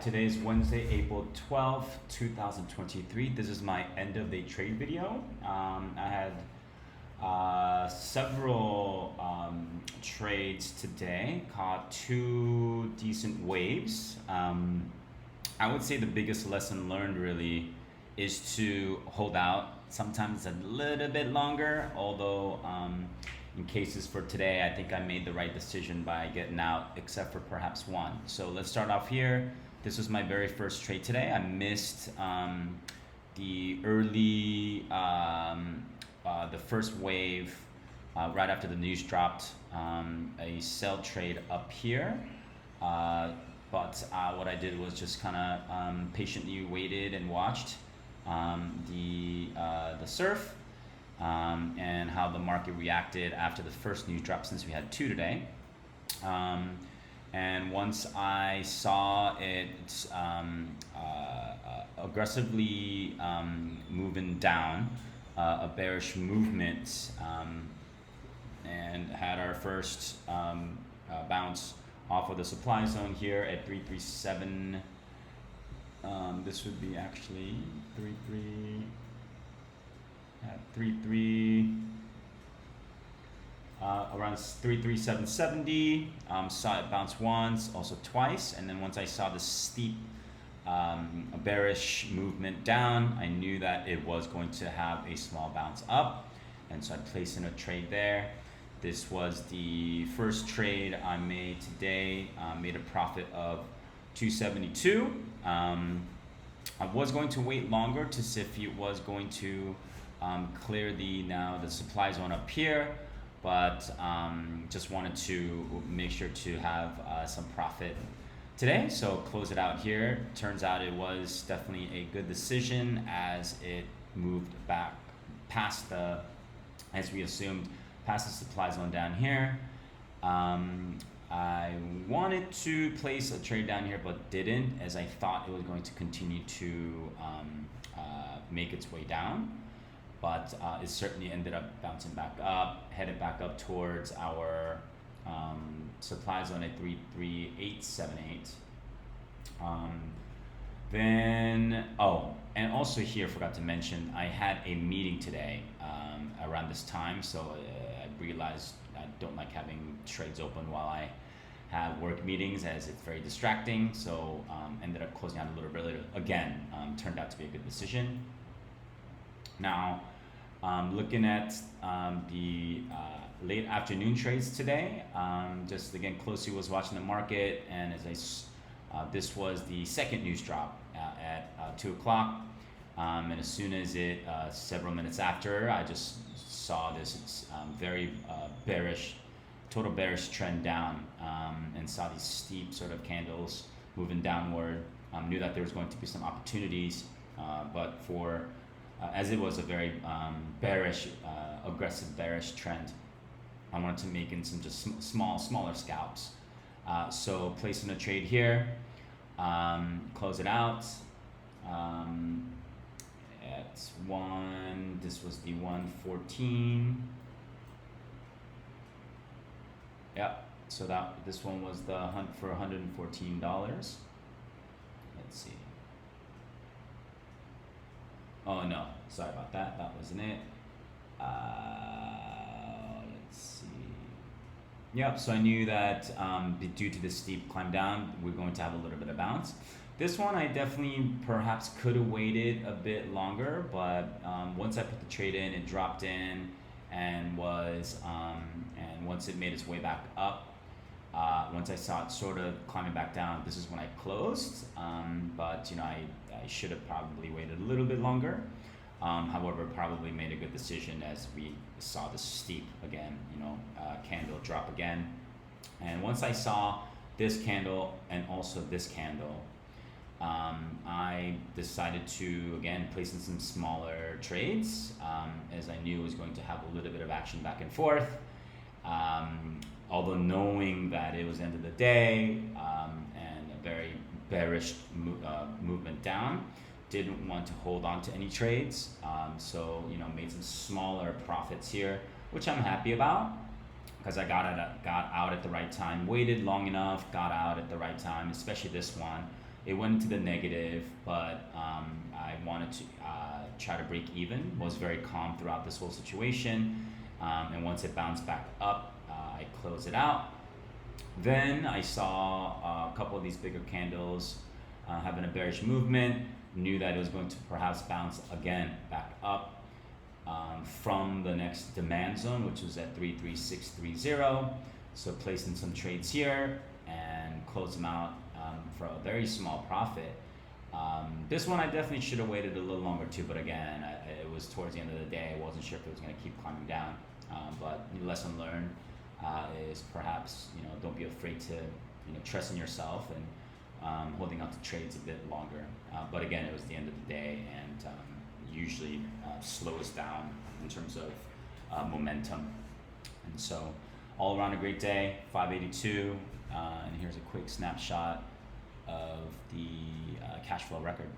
Today is Wednesday, April 12th, 2023. This is my end of day trade video. I had several trades today, caught two decent waves. I would say the biggest lesson learned really is to hold out. Sometimes a little bit longer, although in cases for today, I think I made the right decision by getting out, except for perhaps one. So let's start off here. This was my very first trade today. I missed the early, the first wave right after the news dropped, a sell trade up here. But what I did was just kind of patiently waited and watched the surf. And how the market reacted after the first news drop, since we had two today. And once I saw it aggressively moving down, a bearish movement, and had our first bounce off of the supply zone here at 337. This would be actually 33. At 33, around 33770. Saw it bounce once, also twice, and then once I saw the steep bearish movement down, I knew that it was going to have a small bounce up, and so I placed in a trade there. This was the first trade I made today. Made a profit of 272. I was going to wait longer to see if it was going to clear the supply zone up here, but just wanted to make sure to have some profit today, so close it out here. Turns out it was definitely a good decision as it moved back past the, as we assumed, past the supply zone down here. I wanted to place a trade down here but didn't, as I thought it was going to continue to make its way down. But it certainly ended up bouncing back up, headed back up towards our supply zone at 33878. And also here, forgot to mention, I had a meeting today around this time, so I realized I don't like having trades open while I have work meetings, as it's very distracting. So ended up closing out a little bit later. Again, turned out to be a good decision. Now, looking at the late afternoon trades today, just again closely was watching the market, and as this was the second news drop at 2 o'clock, and as soon as it, several minutes after, I just saw this very bearish, total bearish trend down, and saw these steep sort of candles moving downward. Knew that there was going to be some opportunities, but for as it was a very bearish, aggressive bearish trend, I wanted to make in some just smaller scalps. So placing a trade here, close it out at this was the 114. Yep, so this one was the hunt for $114. Let's see. Oh no, sorry about that. That wasn't it. Let's see. Yep, so I knew that due to the steep climb down, we're going to have a little bit of bounce. This one I definitely perhaps could have waited a bit longer, but once I put the trade in, it dropped in and was, and once it made its way back up, once I saw it sort of climbing back down, this is when I closed. But you know, I should have probably waited a little bit longer. However, probably made a good decision as we saw the steep again, candle drop again. And once I saw this candle and also this candle, I decided to again place in some smaller trades, as I knew it was going to have a little bit of action back and forth. Although knowing that it was the end of the day, and a very bearish movement down, didn't want to hold on to any trades. So made some smaller profits here, which I'm happy about, because I got out at the right time, waited long enough, got out at the right time, especially this one. it went into the negative, but I wanted to try to break even. Was very calm throughout this whole situation, and once it bounced back up, I closed it out. Then I saw a couple of these bigger candles having a bearish movement. Knew that it was going to perhaps bounce again back up from the next demand zone, which was at 33630. So placing some trades here and close them out for a very small profit. This one I definitely should have waited a little longer too, but again, it was towards the end of the day. I wasn't sure if it was going to keep climbing down. But the lesson learned is perhaps, don't be afraid to trust in yourself and holding out the trades a bit longer. But again, it was the end of the day, and usually slows down in terms of momentum. And so all around a great day, 582, and here's a quick snapshot of the cash flow record.